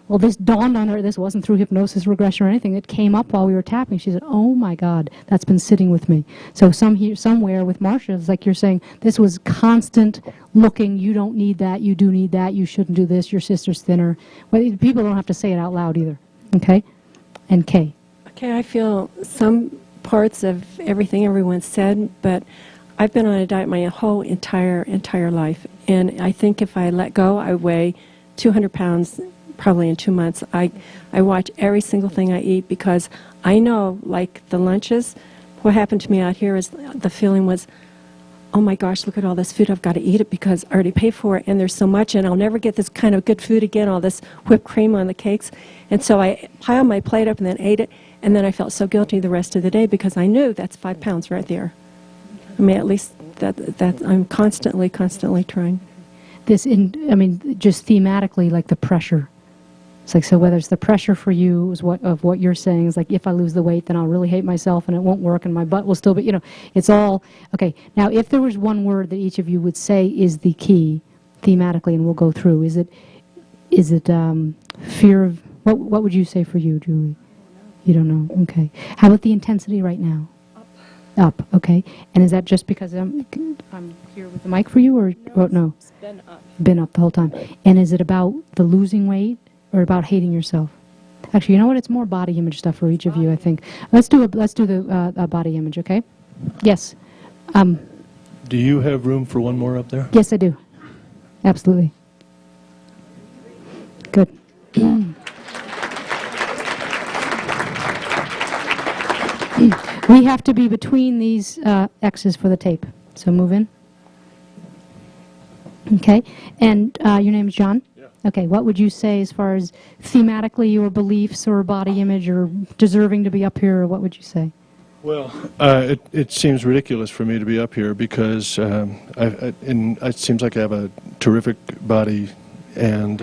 Well, this dawned on her. This wasn't through hypnosis regression or anything. It came up while we were tapping. She said, oh, my God, that's been sitting with me. So somewhere with Marcia, it's like you're saying, this was constant looking. You don't need that. You do need that. You shouldn't do this. Your sister's thinner. Well, people don't have to say it out loud either. Okay? And Kay. Okay, I feel some parts of everything everyone said, but I've been on a diet my whole entire life. And I think if I let go, I weigh 200 pounds probably in 2 months. I watch every single thing I eat because I know, like the lunches, what happened to me out here is the feeling was, oh my gosh, look at all this food. I've got to eat it because I already paid for it and there's so much and I'll never get this kind of good food again, all this whipped cream on the cakes. And so I piled my plate up and then ate it, and then I felt so guilty the rest of the day because I knew that's 5 pounds right there. I mean, at least that I'm constantly trying. Just thematically, like the pressure. It's like, so whether it's the pressure for you of what you're saying is like, if I lose the weight, then I'll really hate myself and it won't work and my butt will still be, it's all, okay. Now, if there was one word that each of you would say is the key thematically, and we'll go through, is it fear of, what would you say for you, Julie? You don't know, okay. How about the intensity right now? Up, okay. And is that just because I'm here with the mic for you, or no? It's been up. Been up the whole time. And is it about the losing weight? Or about hating yourself? Actually, you know what? It's more body image stuff for each of you, I think. Let's do the body image, okay? Yes. Do you have room for one more up there? Yes, I do. Absolutely. Good. We have to be between these X's for the tape. So move in. Okay. And your name is John? Yeah. Okay. What would you say as far as thematically your beliefs or body image or deserving to be up here, or what would you say? Well, it seems ridiculous for me to be up here because it seems like I have a terrific body, and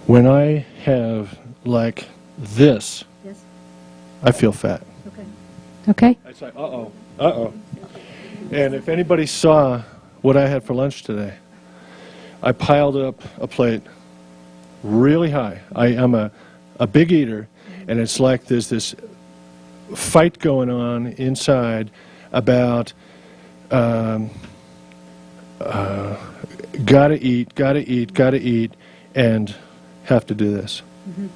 when I have like this, yes, I feel fat. Okay. Okay. It's like, uh-oh, uh-oh. And if anybody saw what I had for lunch today, I piled up a plate really high. I am a big eater, and it's like there's this fight going on inside about gotta eat, and have to do this. Mm-hmm.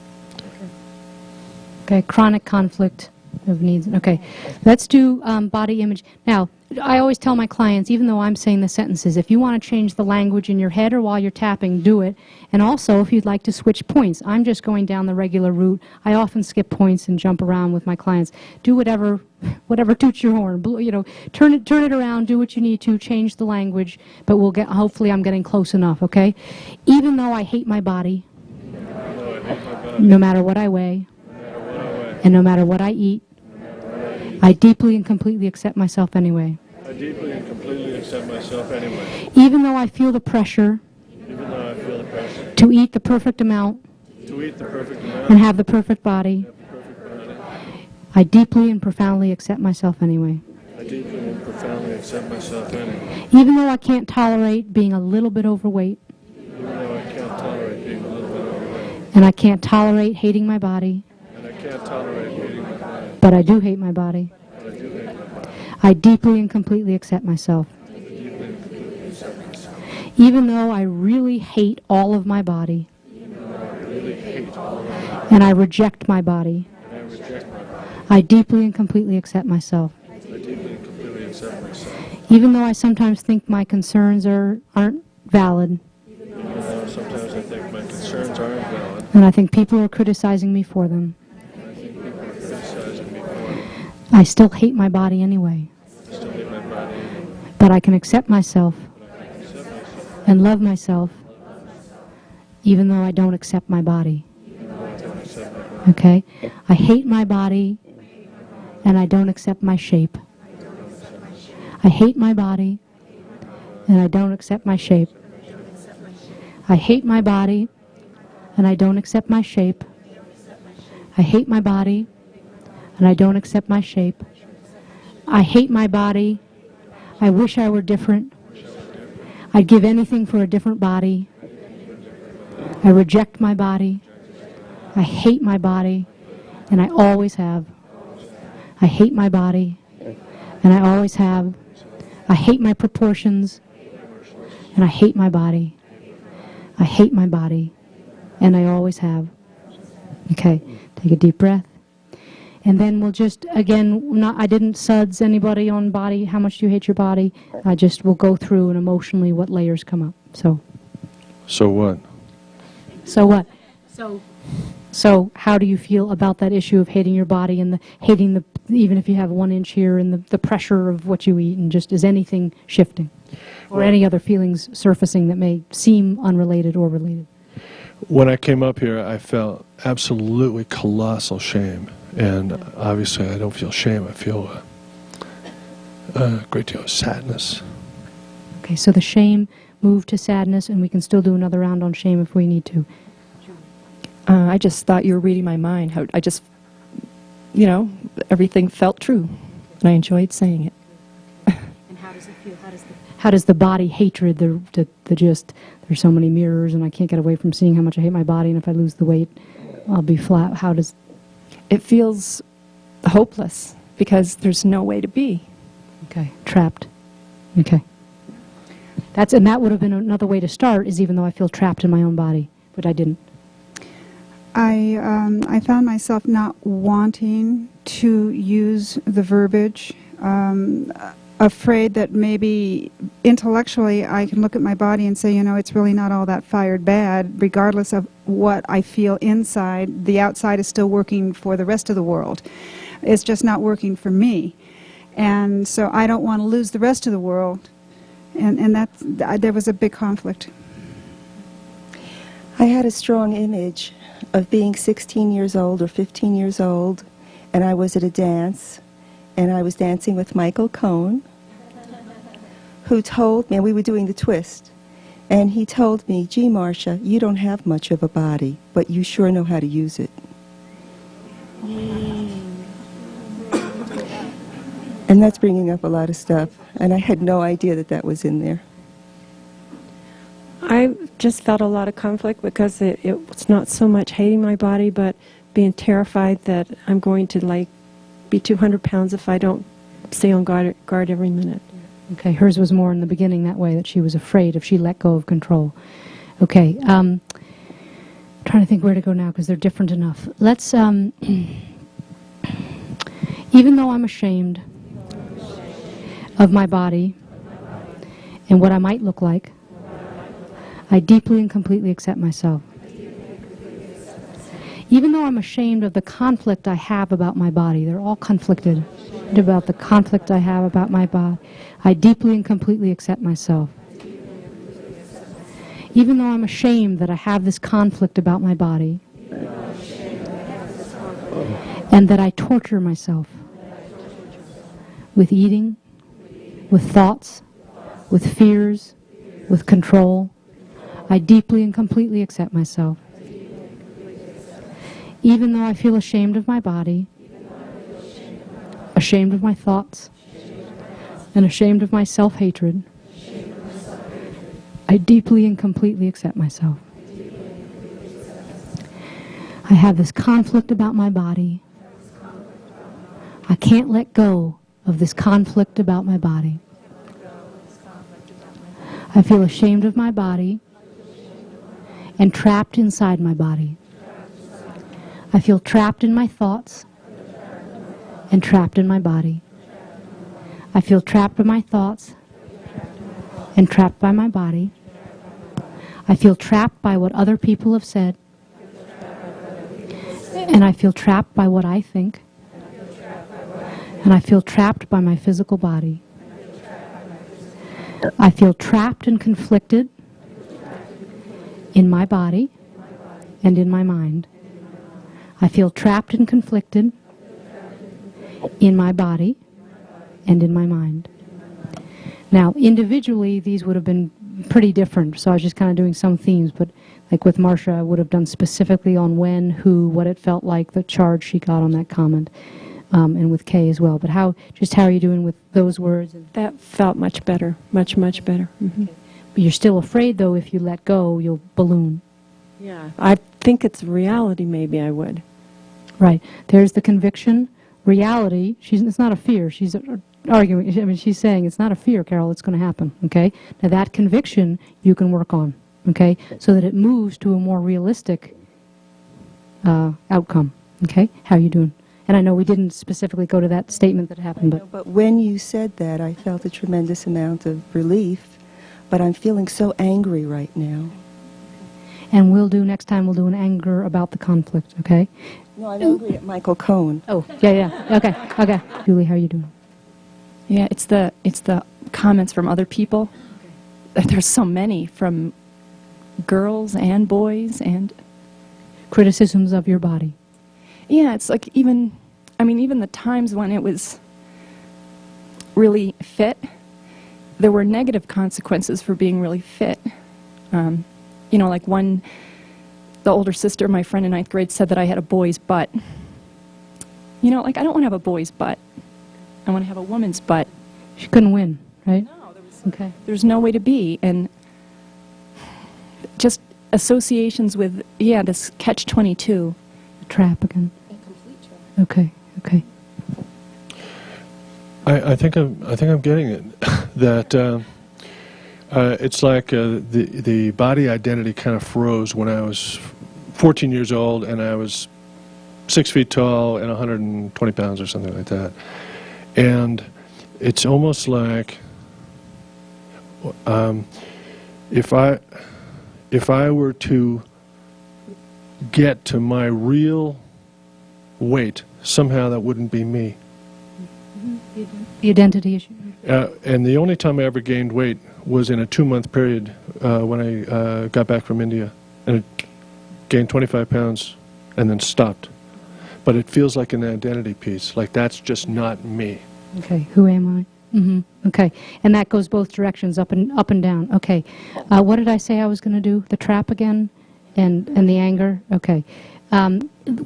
Okay, chronic conflict of needs. Okay, let's do body image. Now, I always tell my clients, even though I'm saying the sentences, if you want to change the language in your head or while you're tapping, do it. And also, if you'd like to switch points, I'm just going down the regular route. I often skip points and jump around with my clients. Do whatever toots your horn. You know, turn it around. Do what you need to. Change the language. But we'll get. Hopefully, I'm getting close enough. Okay. Even though I hate my body, no matter what I weigh, and no matter what I eat, I deeply and completely accept myself anyway. I deeply and completely accept myself anyway. Even though I feel the pressure, to eat the perfect amount, and have the perfect body, I deeply and profoundly accept myself anyway. I deeply and profoundly accept myself anyway. Even though I can't tolerate being a little bit overweight, Even though I can't tolerate being a little bit overweight. and I can't tolerate hating my body, And I can't tolerate hating my body. but I do hate my body. But I do hate my body. I deeply and completely accept myself. I deeply and completely accept myself. Even though I really hate all of my body, Even though I really hate all of my body. and I reject my body, And I reject my body. I deeply and completely accept myself. I deeply and completely accept myself. Even though I sometimes think my concerns aren't valid, Even though sometimes I think my concerns aren't valid. and I think people are criticizing me for them, And I think people are criticizing me for it. I still hate my body anyway. I still hate my body. But I can accept myself and love myself even though I don't accept my body. Okay? I hate my body and I don't accept my shape. I hate my body and I don't accept my shape. I hate my body and I don't accept my shape. I hate my body and I don't accept my shape. I hate my body. I wish I were different. I'd give anything for a different body. I reject my body. I hate my body, and I always have. I hate my body, and I always have. I hate my proportions, and I hate my body. I hate my body, and I always have. Okay, take a deep breath. And then we'll just, again, I didn't suds anybody on body, how much do you hate your body. I just will go through and emotionally what layers come up. So what? So what? So how do you feel about that issue of hating your body and even if you have 1 inch here, and the pressure of what you eat, and just is anything shifting? Or any other feelings surfacing that may seem unrelated or related? When I came up here, I felt absolutely colossal shame. And obviously, I don't feel shame. I feel a great deal of sadness. Okay, so the shame moved to sadness, and we can still do another round on shame if we need to. I just thought you were reading my mind. How I just, everything felt true, and I enjoyed saying it. And how does it feel? How does the body hatred, the just, there's so many mirrors, and I can't get away from seeing how much I hate my body, and if I lose the weight, I'll be flat. How does... It feels hopeless because there's no way to be. Okay, trapped. Okay. And that would have been another way to start, is even though I feel trapped in my own body, but I didn't. I found myself not wanting to use the verbiage. afraid that maybe intellectually I can look at my body and say, you know, it's really not all that fired bad, regardless of what I feel inside. The outside is still working for the rest of the world. It's just not working for me. And so I don't want to lose the rest of the world. And there was a big conflict. I had a strong image of being 16 years old or 15 years old, and I was at a dance, and I was dancing with Michael Cohn, who told me, and we were doing the twist, and he told me, gee, Marcia, you don't have much of a body, but you sure know how to use it. And that's bringing up a lot of stuff, and I had no idea that that was in there. I just felt a lot of conflict because it's not so much hating my body, but being terrified that I'm going to, like, be 200 pounds if I don't stay on guard every minute. Okay, hers was more in the beginning that way, that she was afraid if she let go of control. Okay, trying to think where to go now because they're different enough. Let's, even though I'm ashamed of my body and what I might look like, I deeply and completely accept myself. Even though I'm ashamed of the conflict I have about my body, they're all conflicted about the conflict I have about my body, I deeply and completely accept myself. Even though I'm ashamed that I have this conflict about my body, and that I torture myself with eating, with thoughts, with fears, with control, I deeply and completely accept myself. Even though I feel ashamed of my body, ashamed of my thoughts, and ashamed of my self-hatred, I deeply and completely accept myself. I have this conflict about my body. I can't let go of this conflict about my body. I feel ashamed of my body and trapped inside my body. I feel trapped in my thoughts and trapped in my body. I feel trapped by my thoughts and trapped by my body. I feel trapped by what other people have said. And I feel trapped by what I think. And I feel trapped by my physical body. I feel trapped and conflicted in my body and in my mind. I feel trapped and conflicted in my body and in my mind. Now, individually, these would have been pretty different, so I was just kind of doing some themes, but like with Marcia, I would have done specifically on when, who, what it felt like, the charge she got on that comment, and with Kay as well. But how are you doing with those words? That felt much better, much, much better. Mm-hmm. But you're still afraid, though, if you let go, you'll balloon. Yeah, I think it's reality, maybe I would. Right. There's the conviction. Reality, it's not a fear. She's arguing, I mean, she's saying it's not a fear, Carol, it's going to happen, okay? Now, that conviction you can work on, okay? So that it moves to a more realistic outcome, okay? How are you doing? And I know we didn't specifically go to that statement that happened, But when you said that, I felt a tremendous amount of relief, but I'm feeling so angry right now. And next time we'll do an anger about the conflict, okay? No, I'm angry at Michael Cohn. Oh, yeah, okay. Julie, how are you doing? Yeah, it's the comments from other people. There's so many, from girls and boys, and criticisms of your body. Yeah, it's like even the times when it was really fit, there were negative consequences for being really fit. Like the older sister, my friend in 9th grade, said that I had a boy's butt. I don't want to have a boy's butt. I want to have a woman's butt. She couldn't win, right? No, there's no way to be. And just associations with, this catch-22. Trap again. A complete trap. Okay. I think I'm getting it. That it's like the body identity kind of froze when I was 14 years old and I was 6 feet tall and 120 pounds or something like that. And it's almost like if I were to get to my real weight, somehow that wouldn't be me. The identity issue. And the only time I ever gained weight was in a 2-month period when I got back from India. And I gained 25 pounds and then stopped. But it feels like an identity piece, like that's just not me. Okay, who am I? Okay, and that goes both directions, up and down. Okay, what did I say I was going to do? The trap again, and the anger. Okay,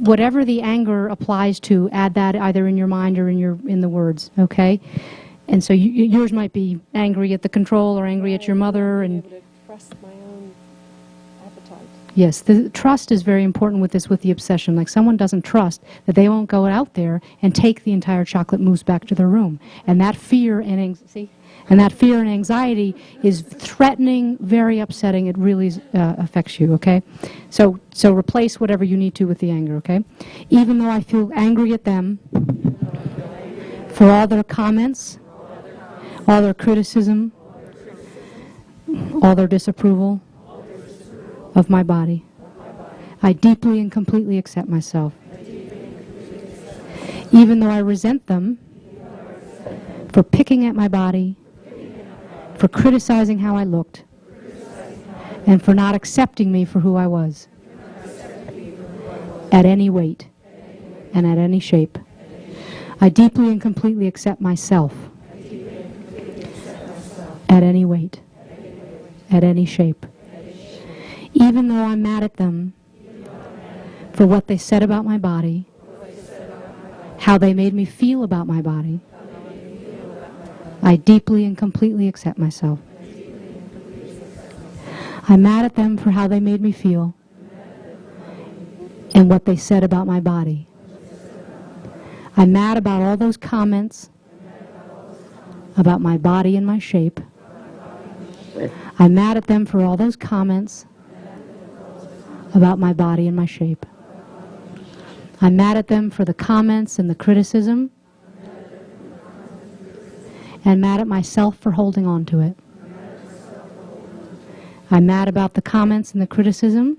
whatever the anger applies to, add that either in your mind or in the words. Okay, and so yours might be angry at the control or angry at your mother, and yes, the trust is very important with this, with the obsession. Like someone doesn't trust that they won't go out there and take the entire chocolate mousse back to their room. And that fear and anxiety is threatening, very upsetting. It really affects you, okay? So replace whatever you need to with the anger, okay? Even though I feel angry at them for all their comments, all their criticism, all their disapproval of my body, I deeply and completely accept myself. Even though I resent them for picking at my body, for criticizing how I looked, and for not accepting me for who I was, at any weight and at any shape. I deeply and completely accept myself at any weight, at any shape. Even though I'm mad at them for what they said about my body, how they made me feel about my body, I deeply and completely accept myself. I'm mad at them for how they made me feel and what they said about my body. I'm mad about all those comments about my body and my shape. I'm mad at them for all those comments about my body and my shape. I'm mad at them for the comments and the criticism, and mad at myself for holding on to it. I'm mad about the comments and the criticism,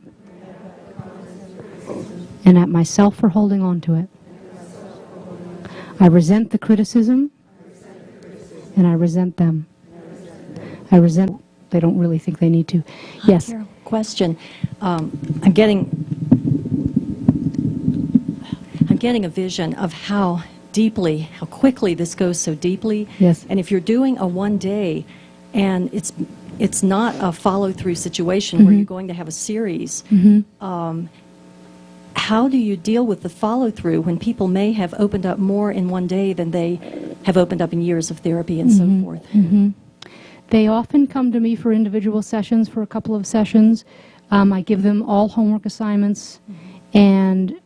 and at myself for holding on to it. I resent the criticism, and I resent them. I resent, they don't really think they need to. Yes? Carol, question. I'm getting a vision of how deeply, how quickly this goes so deeply. Yes. And if you're doing a one day and it's not a follow-through situation where you're going to have a series, how do you deal with the follow-through when people may have opened up more in one day than they have opened up in years of therapy and so forth? They often come to me for individual sessions, for a couple of sessions. I give them all homework assignments, and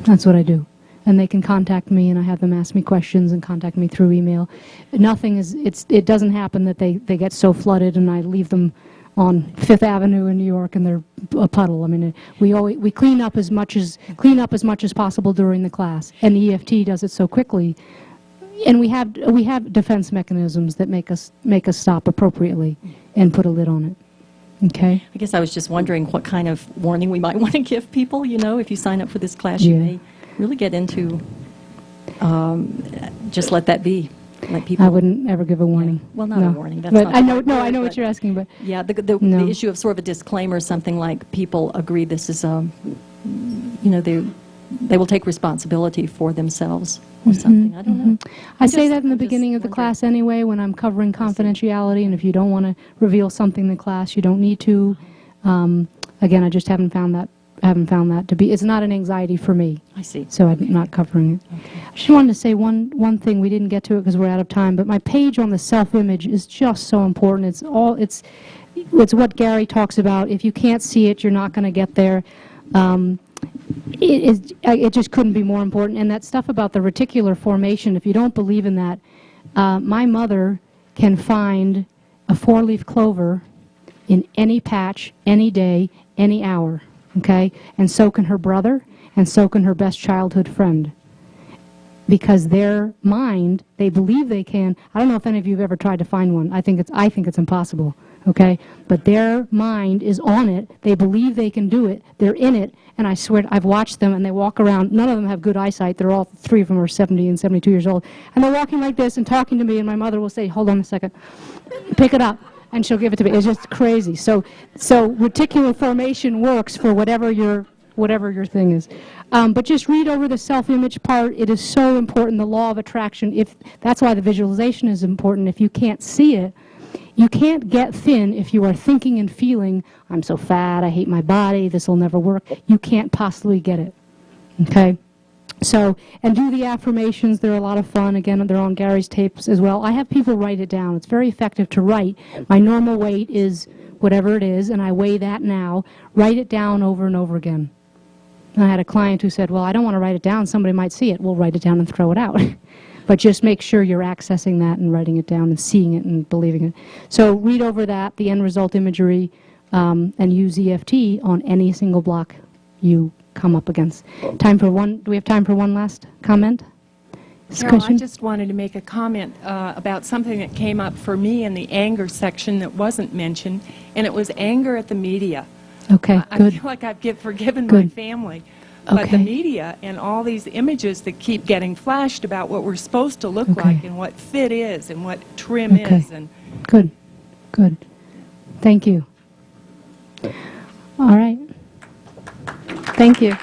that's what I do. And they can contact me, and I have them ask me questions and contact me through email. Nothing is, it doesn't happen that they get so flooded and I leave them on Fifth Avenue in New York and they're a puddle. I mean, we clean up as much as possible during the class, and the EFT does it so quickly. And we have defense mechanisms that make us stop appropriately and put a lid on it. Okay. I guess I was just wondering what kind of warning we might want to give people. You know, if you sign up for this class, you may really get into just let that be. Let people. I wouldn't ever give a warning. Well, not a warning. That's but not I know. right No, word, I know but what you're asking. But yeah, the issue of sort of a disclaimer, something like people agree this is they will take responsibility for themselves or something. I don't know. I say that in the beginning of the class anyway, when I'm covering confidentiality, and if you don't want to reveal something in the class, you don't need to. Again, I just haven't found that to be. It's not an anxiety for me. I see. So I'm not covering it. Okay. I just wanted to say one thing. We didn't get to it because we're out of time. But my page on the self-image is just so important. It's what Gary talks about. If you can't see it, you're not going to get there. It just couldn't be more important. And that stuff about the reticular formation, if you don't believe in that, my mother can find a 4-leaf clover in any patch, any day, any hour, okay? And so can her brother, and so can her best childhood friend. because their mind, they believe they can. I don't know if any of you have ever tried to find one. I think it's impossible, okay? But their mind is on it. They believe they can do it. They're in it. And I swear, I've watched them, and they walk around. None of them have good eyesight. They're all, 3 of them are 70 and 72 years old. And they're walking like this and talking to me, and my mother will say, hold on a second, pick it up, and she'll give it to me. It's just crazy. So reticular formation works for whatever your thing is. But just read over the self-image part. It is so important, the law of attraction. That's why the visualization is important. If you can't see it, you can't get thin if you are thinking and feeling, I'm so fat, I hate my body, this will never work. You can't possibly get it, okay? So, and do the affirmations. They're a lot of fun. Again, they're on Gary's tapes as well. I have people write it down. It's very effective to write. My normal weight is whatever it is, and I weigh that now. Write it down over and over again. And I had a client who said, well, I don't want to write it down. Somebody might see it. We'll write it down and throw it out. But just make sure you're accessing that and writing it down and seeing it and believing it. So read over that, the end result imagery, and use EFT on any single block you come up against. Time for one. Do we have time for one last comment? Carol, I just wanted to make a comment about something that came up for me in the anger section that wasn't mentioned, and it was anger at the media. Okay, I good. feel like I've forgiven my Good. family. But Okay. the media and all these images that keep getting flashed about what we're supposed to look like and what fit is and what trim Okay. is. And Good. Good. Thank you. All right. Thank you.